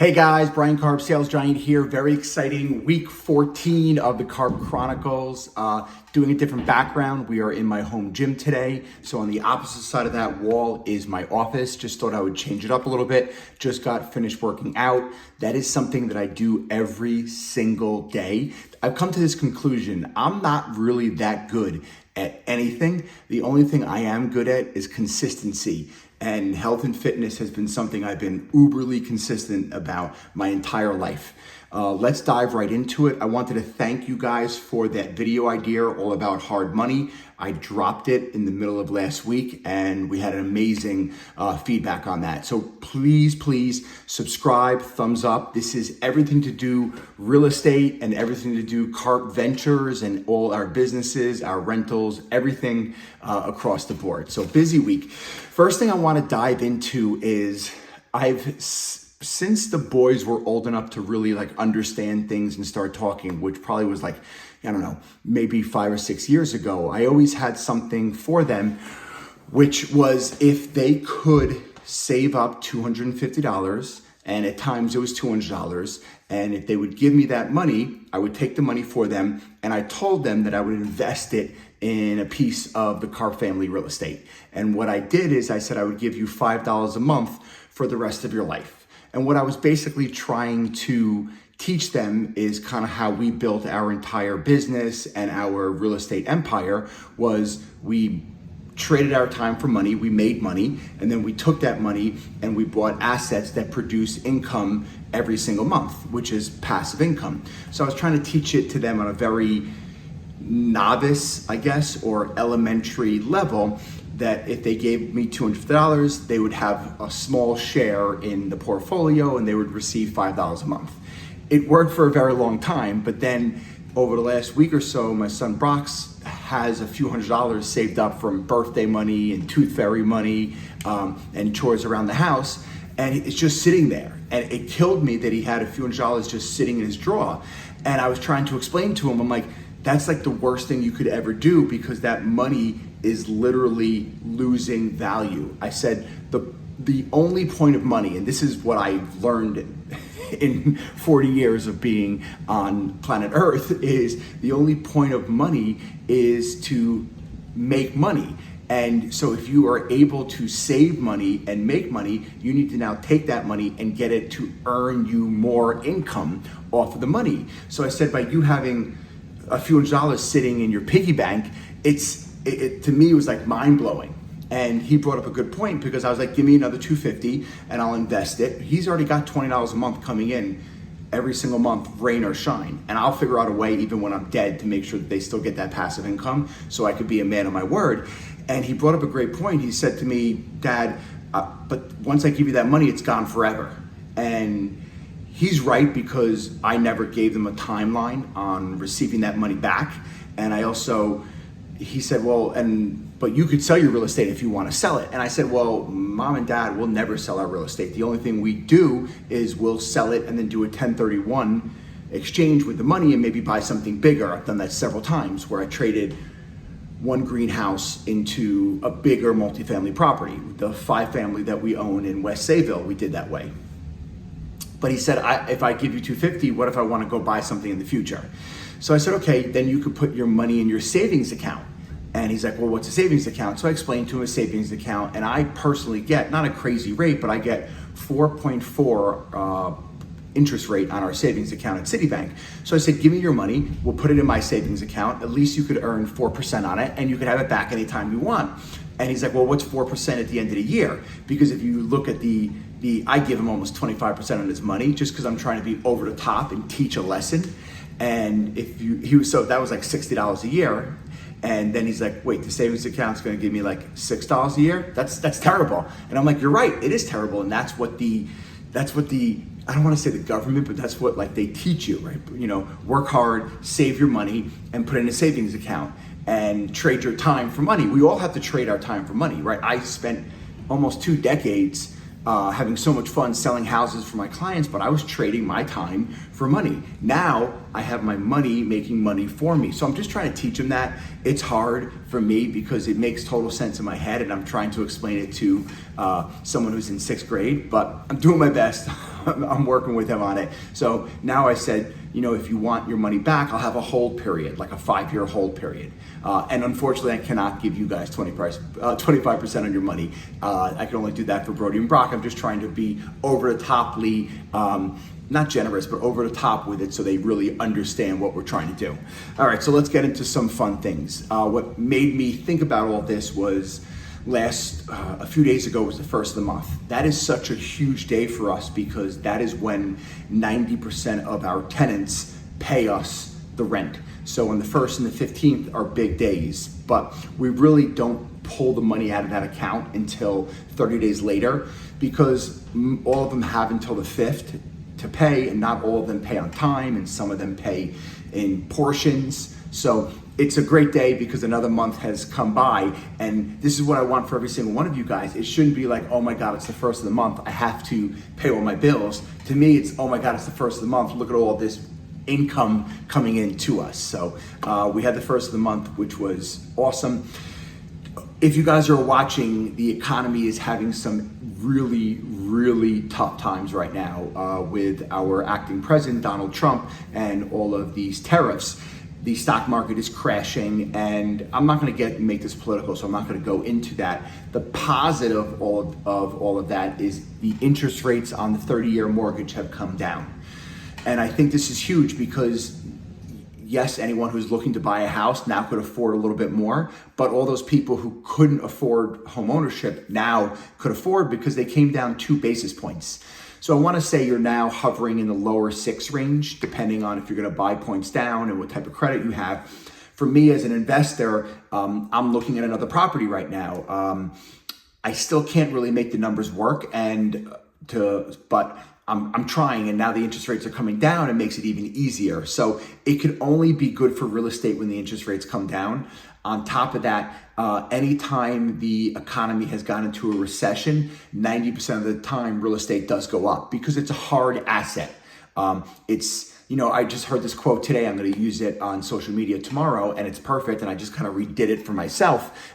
Hey guys, Brian Karp, Sales Giant here. Very exciting week 14 of the Karp Chronicles. Doing a different background. We are in my home gym today. So on the opposite side of that wall is my office. Just thought I would change it up a little bit. Just got finished working out. That is something that I do every single day. I've come to this conclusion. I'm not really that good at anything. The only thing I am good at is consistency. And health and fitness has been something I've been uberly consistent about my entire life. Let's dive right into it. I wanted to thank you guys for that video idea all about hard money. I dropped it in the middle of last week and we had an amazing feedback on that. So please subscribe, thumbs up. This is everything to do real estate and everything to do Karp Ventures and all our businesses, our rentals, everything across the board. So busy week. First thing I want to dive into is since the boys were old enough to really understand things and start talking, which probably was maybe 5 or 6 years ago, I always had something for them, which was if they could save up $250, and at times it was $200, and if they would give me that money, I would take the money for them, and I told them that I would invest it in a piece of the Karp family real estate. And what I did is I said I would give you $5 a month for the rest of your life. And what I was basically trying to teach them is kind of how we built our entire business and our real estate empire. Was we traded our time for money, we made money, and then we took that money and we bought assets that produce income every single month, which is passive income. So I was trying to teach it to them on a very novice, I guess, or elementary level, that if they gave me $250, they would have a small share in the portfolio and they would receive $5 a month. It worked for a very long time, but then over the last week or so, my son Brox has a few $100s saved up from birthday money and tooth fairy money and chores around the house, and it's just sitting there. And it killed me that he had a few $100s just sitting in his drawer. And I was trying to explain to him, I'm like, that's like the worst thing you could ever do, because that money is literally losing value. I said the only point of money, and this is what I've learned in 40 years of being on planet Earth, is the only point of money is to make money. And so if you are able to save money and make money, you need to now take that money and get it to earn you more income off of the money. So I said, by you having a few $100s sitting in your piggy bank, it to me was like mind blowing. And he brought up a good point, because I was like, give me another $250 and I'll invest it. He's already got $20 a month coming in every single month, rain or shine. And I'll figure out a way, even when I'm dead, to make sure that they still get that passive income so I could be a man of my word. And he brought up a great point. He said to me, Dad, but once I give you that money, it's gone forever. And he's right, because I never gave them a timeline on receiving that money back. And I also, he said, but you could sell your real estate if you want to sell it. And I said, well, Mom and Dad will never sell our real estate. The only thing we do is we'll sell it and then do a 1031 exchange with the money and maybe buy something bigger. I've done that several times, where I traded one greenhouse into a bigger multifamily property. The 5-family that we own in West Sayville, we did that way. But he said, if I give you $250, what if I want to go buy something in the future? So I said, okay, then you could put your money in your savings account. And he's like, well, what's a savings account? So I explained to him a savings account, and I personally get, not a crazy rate, but I get 4.4 interest rate on our savings account at Citibank. So I said, give me your money, we'll put it in my savings account. At least you could earn 4% on it, and you could have it back anytime you want. And he's like, well, what's 4% at the end of the year? Because if you look at I give him almost 25% on his money, just because I'm trying to be over the top and teach a lesson. And so that was like $60 a year. And then he's like, wait, the savings account's gonna give me like $6 a year? That's terrible. And I'm like, you're right, it is terrible. And that's what the I don't want to say the government, but that's what they teach you, right? Work hard, save your money, and put it in a savings account, and trade your time for money. We all have to trade our time for money, right? I spent almost 2 decades having so much fun selling houses for my clients, but I was trading my time for money. Now I have my money making money for me. So I'm just trying to teach them that. It's hard for me because it makes total sense in my head, and I'm trying to explain it to someone who's in 6th grade, but I'm doing my best. I'm working with him on it. So now I said, if you want your money back, I'll have a hold period, like a 5-year hold period. And unfortunately, I cannot give you guys 25% on your money. I can only do that for Brody and Brock. I'm just trying to be over the toply, not generous, but over the top with it so they really understand what we're trying to do. All right, so let's get into some fun things. What made me think about all this was a few days ago was the first of the month. That is such a huge day for us because that is when 90% of our tenants pay us the rent. So on the 1st and the 15th are big days, but we really don't pull the money out of that account until 30 days later because all of them have until the 5th to pay, and not all of them pay on time, and some of them pay in portions. So it's a great day because another month has come by, and this is what I want for every single one of you guys. It shouldn't be like, oh my God, it's the first of the month, I have to pay all my bills. To me, it's, oh my God, it's the first of the month, look at all this income coming in to us. So we had the first of the month, which was awesome. If you guys are watching, the economy is having some really tough times right now with our acting president, Donald Trump, and all of these tariffs. The stock market is crashing, and I'm not going to make this political, so I'm not going to go into that. The positive of all of that is the interest rates on the 30-year mortgage have come down. And I think this is huge because yes, anyone who's looking to buy a house now could afford a little bit more, but all those people who couldn't afford home ownership now could afford because they came down 2 basis points. So I want to say you're now hovering in the lower 6 range, depending on if you're going to buy points down and what type of credit you have. For me as an investor, I'm looking at another property right now. I still can't really make the numbers work, but I'm trying, and now the interest rates are coming down. It makes it even easier. So it could only be good for real estate when the interest rates come down. On top of that, anytime the economy has gone into a recession, 90% of the time real estate does go up because it's a hard asset. I just heard this quote today. I'm going to use it on social media tomorrow, and it's perfect. And I just kind of redid it for myself.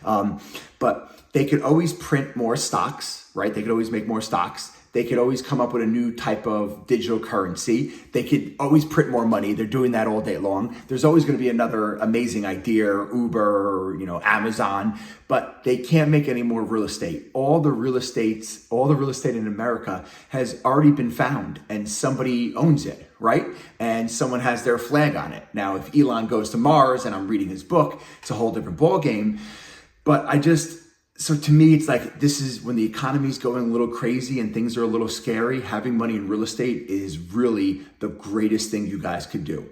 But they could always print more stocks, right? They could always make more stocks. They could always come up with a new type of digital currency. They could always print more money. They're doing that all day long. There's always going to be another amazing idea, Uber, Amazon, but they can't make any more real estate. All the real estate in America has already been found, and somebody owns it, right? And someone has their flag on it. Now, if Elon goes to Mars, and I'm reading his book, it's a whole different ballgame. But so to me, it's like, this is when the economy is going a little crazy and things are a little scary. Having money in real estate is really the greatest thing you guys could do.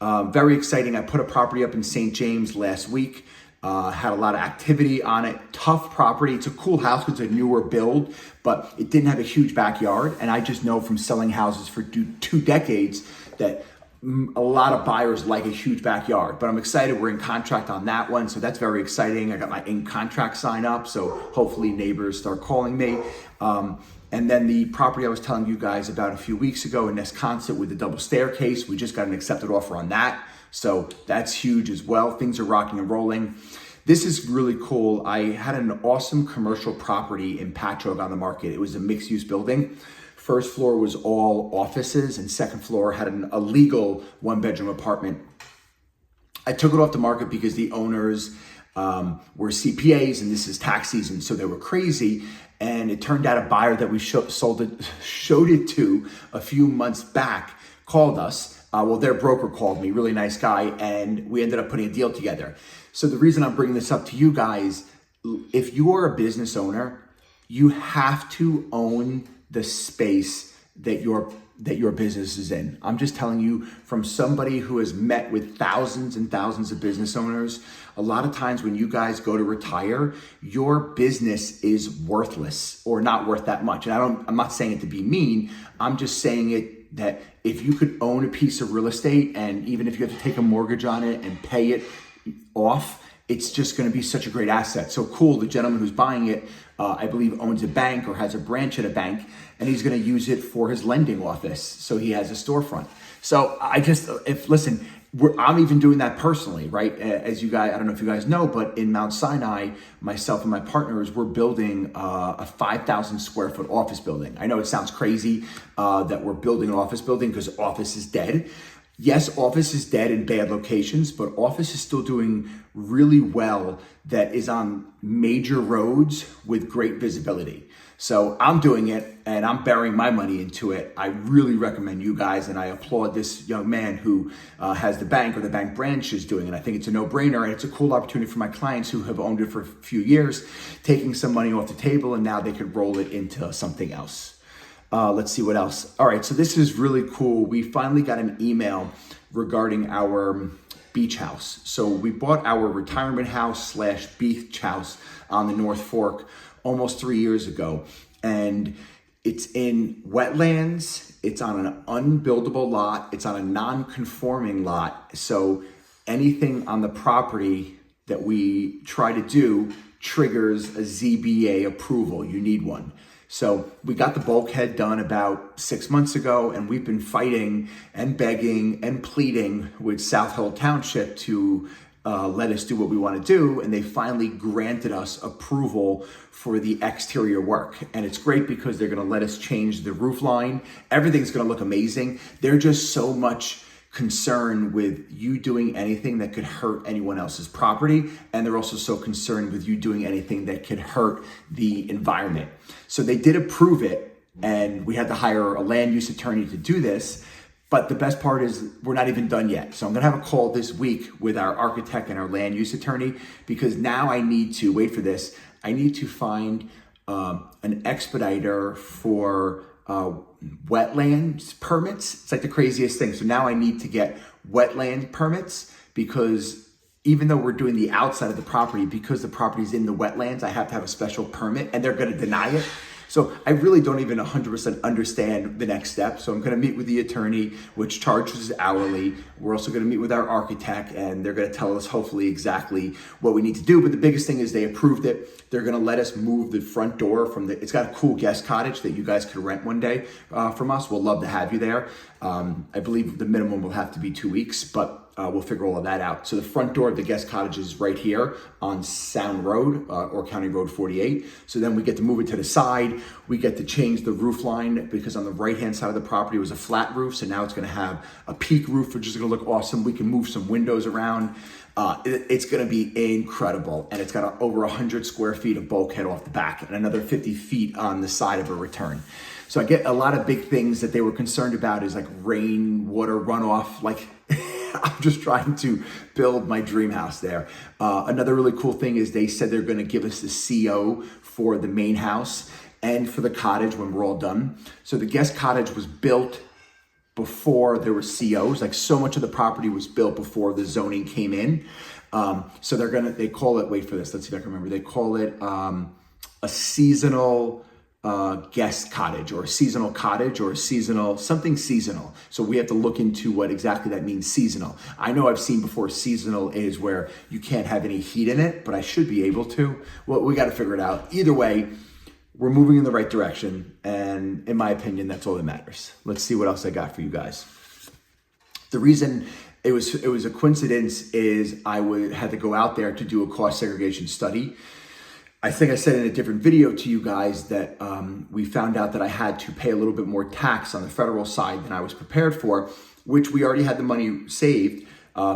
Very exciting. I put a property up in St. James last week. Had a lot of activity on it. Tough property. It's a cool house because it's a newer build, but it didn't have a huge backyard. And I just know from selling houses for 2 decades that a lot of buyers like a huge backyard, but I'm excited. We're in contract on that one, so that's very exciting. I got my in contract sign up, so hopefully neighbors start calling me. And then the property I was telling you guys about a few weeks ago in Nesconset with the double staircase, we just got an accepted offer on that, so that's huge as well. Things are rocking and rolling. This is really cool. I had an awesome commercial property in Patchogue on the market. It was a mixed-use building. First floor was all offices, and second floor had a legal 1-bedroom apartment. I took it off the market because the owners were CPAs, and this is tax season, so they were crazy. And it turned out a buyer that we showed it to a few months back called us. Their broker called me, really nice guy, and we ended up putting a deal together. So the reason I'm bringing this up to you guys, if you are a business owner, you have to own the space that your business is in. I'm just telling you from somebody who has met with thousands and thousands of business owners. A lot of times when you guys go to retire, your business is worthless or not worth that much. And I'm not saying it to be mean. I'm just saying it that if you could own a piece of real estate, and even if you have to take a mortgage on it and pay it off, it's just going to be such a great asset. So cool. The gentleman who's buying it, I believe owns a bank or has a branch at a bank, and he's going to use it for his lending office. So he has a storefront. So I'm even doing that personally, right? As you guys, I don't know if you guys know, but in Mount Sinai, myself and my partners, we're building a 5,000 square foot office building. I know it sounds crazy that we're building an office building because office is dead. Yes, office is dead in bad locations, but office is still doing really well that is on major roads with great visibility. So I'm doing it and I'm burying my money into it. I really recommend you guys, and I applaud this young man who has the bank or the bank branch is doing it. I think it's a no-brainer, and it's a cool opportunity for my clients who have owned it for a few years, taking some money off the table, and now they could roll it into something else. Let's see what else. All right, so this is really cool. We finally got an email regarding our beach house. So we bought our retirement house / beach house on the North Fork almost 3 years ago. And it's in wetlands. It's on an unbuildable lot. It's on a non-conforming lot. So anything on the property that we try to do triggers a ZBA approval. You need one. So we got the bulkhead done about 6 months ago, and we've been fighting and begging and pleading with South Hill Township to let us do what we want to do, and they finally granted us approval for the exterior work. And it's great because they're going to let us change the roof line. Everything's going to look amazing. They're just so much concerned with you doing anything that could hurt anyone else's property, and they're also so concerned with you doing anything that could hurt the environment. So they did approve it, and we had to hire a land use attorney to do this. But the best part is we're not even done yet. So I'm gonna have a call this week with our architect and our land use attorney, because now I need to, wait for this, I need to find an expediter for wetlands permits. It's like the craziest thing. So now I need to get wetland permits, because even though we're doing the outside of the property, because the property's in the wetlands, I have to have a special permit, and they're gonna deny it. So I really don't even 100% understand the next step. So I'm gonna meet with the attorney, which charges hourly. We're also gonna meet with our architect, and they're gonna tell us hopefully exactly what we need to do. But the biggest thing is they approved it. They're gonna let us move the front door from it's got a cool guest cottage that you guys could rent one day from us. We'll love to have you there. I believe the minimum will have to be 2 weeks, but we'll figure all of that out. So the front door of the guest cottage is right here on Sound Road or County Road 48. So then we get to move it to the side. We get to change the roof line, because on the right-hand side of the property was a flat roof. So now it's gonna have a peak roof, which is gonna look awesome. We can move some windows around. It's gonna be incredible. And it's got over 100 square feet of bulkhead off the back and another 50 feet on the side of a return. So I get a lot of big things that they were concerned about is like rain, water runoff, like I'm just trying to build my dream house there. Another really cool thing is they said they're gonna give us the CO for the main house and for the cottage when we're all done. So the guest cottage was built before there were COs, like so much of the property was built before the zoning came in. So they call it, wait for this, let's see if I can remember. They call it a seasonal guest cottage, or a seasonal cottage, or a seasonal, something seasonal. So we have to look into what exactly that means, seasonal. I know I've seen before seasonal is where you can't have any heat in it, but I should be able to. Well, we got to figure it out. Either way, we're moving in the right direction. And in my opinion, that's all that matters. Let's see what else I got for you guys. The reason it was a coincidence is I had to go out there to do a cost segregation study. I think I said in a different video to you guys that we found out that I had to pay a little bit more tax on the federal side than I was prepared for, which we already had the money saved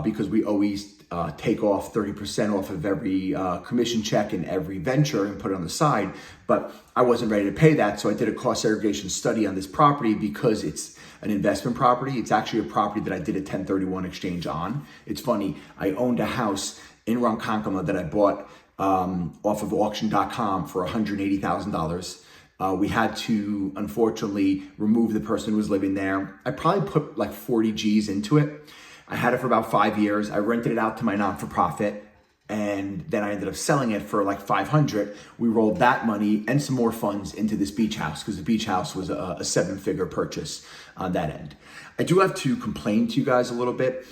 because we always take off 30% off of every commission check and every venture and put it on the side. But I wasn't ready to pay that, so I did a cost segregation study on this property because it's an investment property. It's actually a property that I did a 1031 exchange on. It's funny, I owned a house in Ronkonkoma that I bought off of auction.com for $180,000. We had to, unfortunately, remove the person who was living there. I probably put like 40 G's into it. I had it for about 5 years. I rented it out to my non-for-profit, and then I ended up selling it for like 500. We rolled that money and some more funds into this beach house, because the beach house was a 7-figure purchase on that end. I do have to complain to you guys a little bit.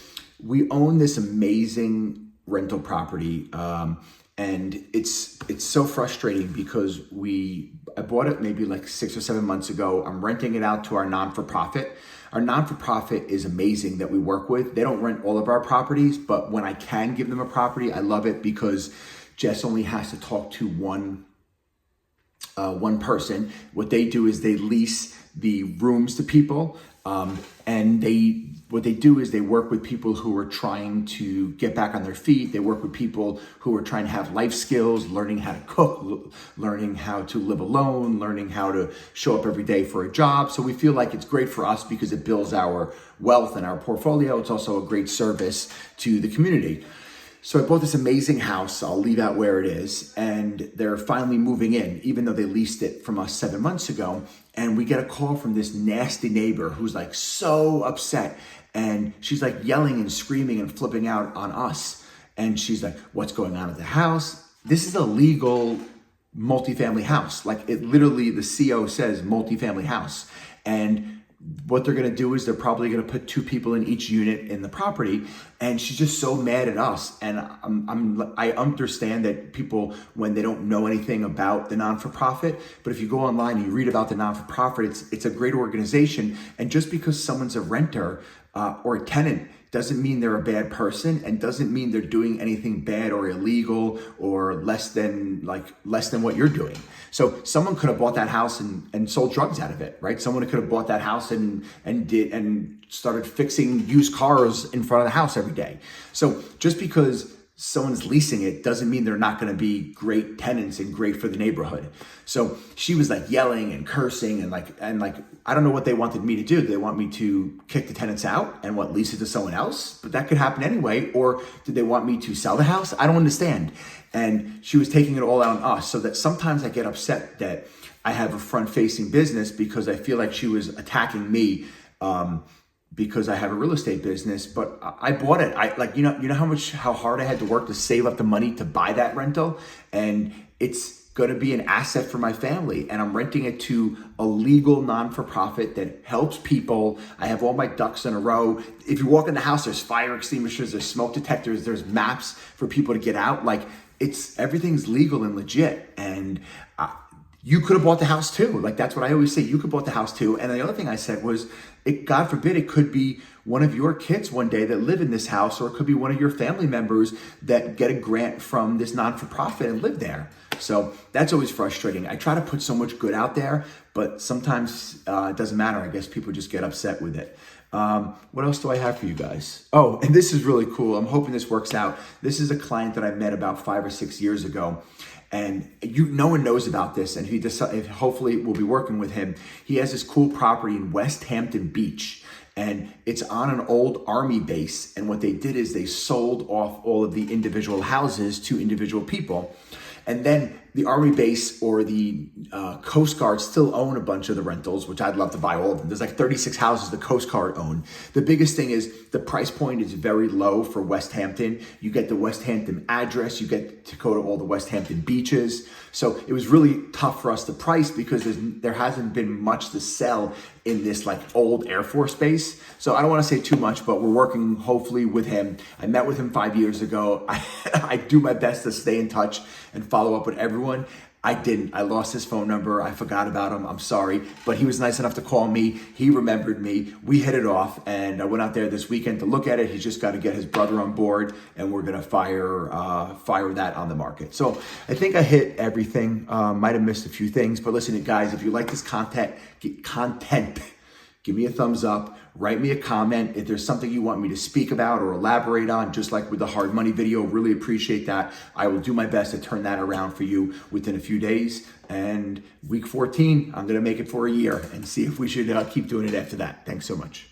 We own this amazing rental property, And it's so frustrating because I bought it maybe like 6 or 7 months ago. I'm renting it out to our non-for-profit. Our non-for-profit is amazing that we work with. They don't rent all of our properties, but when I can give them a property, I love it because Jess only has to talk to one person. What they do is they lease the rooms to people, and what they do is they work with people who are trying to get back on their feet. They work with people who are trying to have life skills, learning how to cook, learning how to live alone, learning how to show up every day for a job. So we feel like it's great for us because it builds our wealth and our portfolio. It's also a great service to the community. So I bought this amazing house. I'll leave out where it is. And they're finally moving in, even though they leased it from us 7 months ago. And we get a call from this nasty neighbor who's like so upset. And she's like yelling and screaming and flipping out on us. And she's like, what's going on at the house? This is a legal multifamily house. Like it literally, the CO says multifamily house. And what they're going to do is they're probably going to put 2 people in each unit in the property. And she's just so mad at us. And I understand that people, when they don't know anything about the non-for-profit, but if you go online and you read about the non-for-profit, it's a great organization. And just because someone's a renter or a tenant doesn't mean they're a bad person, and doesn't mean they're doing anything bad or illegal or less than what you're doing. So someone could have bought that house and sold drugs out of it, right? Someone could have bought that house and started fixing used cars in front of the house every day. So just because someone's leasing it doesn't mean they're not going to be great tenants and great for the neighborhood. So she was like yelling and cursing and like I don't know what they wanted me to do. They want me to kick the tenants out and lease it to someone else? But that could happen anyway. Or did they want me to sell the house? I don't understand. And she was taking it all out on us, so that sometimes I get upset that I have a front-facing business because I feel like she was attacking me because I have a real estate business. But I bought it. How hard I had to work to save up the money to buy that rental, and it's going to be an asset for my family. And I'm renting it to a legal non-for-profit that helps people. I have all my ducks in a row. If you walk in the house, there's fire extinguishers, there's smoke detectors, there's maps for people to get out. Like everything's legal and legit. And you could have bought the house too. Like that's what I always say. You could have bought the house too. And the other thing I said was, God forbid, it could be one of your kids one day that live in this house, or it could be one of your family members that get a grant from this non-for-profit and live there. So that's always frustrating. I try to put so much good out there, but sometimes it doesn't matter. I guess people just get upset with it. What else do I have for you guys? Oh, and this is really cool. I'm hoping this works out. This is a client that I met about 5 or 6 years ago. And no one knows about this, and hopefully we'll be working with him. He has this cool property in West Hampton Beach, and it's on an old army base. And what they did is they sold off all of the individual houses to individual people. And then the Army base or the Coast Guard still own a bunch of the rentals, which I'd love to buy all of them. There's like 36 houses the Coast Guard own. The biggest thing is the price point is very low for West Hampton. You get the West Hampton address. You get to go to all the West Hampton beaches. So it was really tough for us to price because there hasn't been much to sell in this like old Air Force base. So I don't want to say too much, but we're working hopefully with him. I met with him 5 years ago. I do my best to stay in touch and follow up with everyone. I didn't. I lost his phone number. I forgot about him. I'm sorry. But he was nice enough to call me. He remembered me. We hit it off. And I went out there this weekend to look at it. He's just got to get his brother on board. And we're going to fire that on the market. So I think I hit everything. Might have missed a few things. But listen, guys, if you like this content, give me a thumbs up. Write me a comment. If there's something you want me to speak about or elaborate on, just like with the hard money video, really appreciate that. I will do my best to turn that around for you within a few days. And week 14, I'm going to make it for a year and see if we should keep doing it after that. Thanks so much.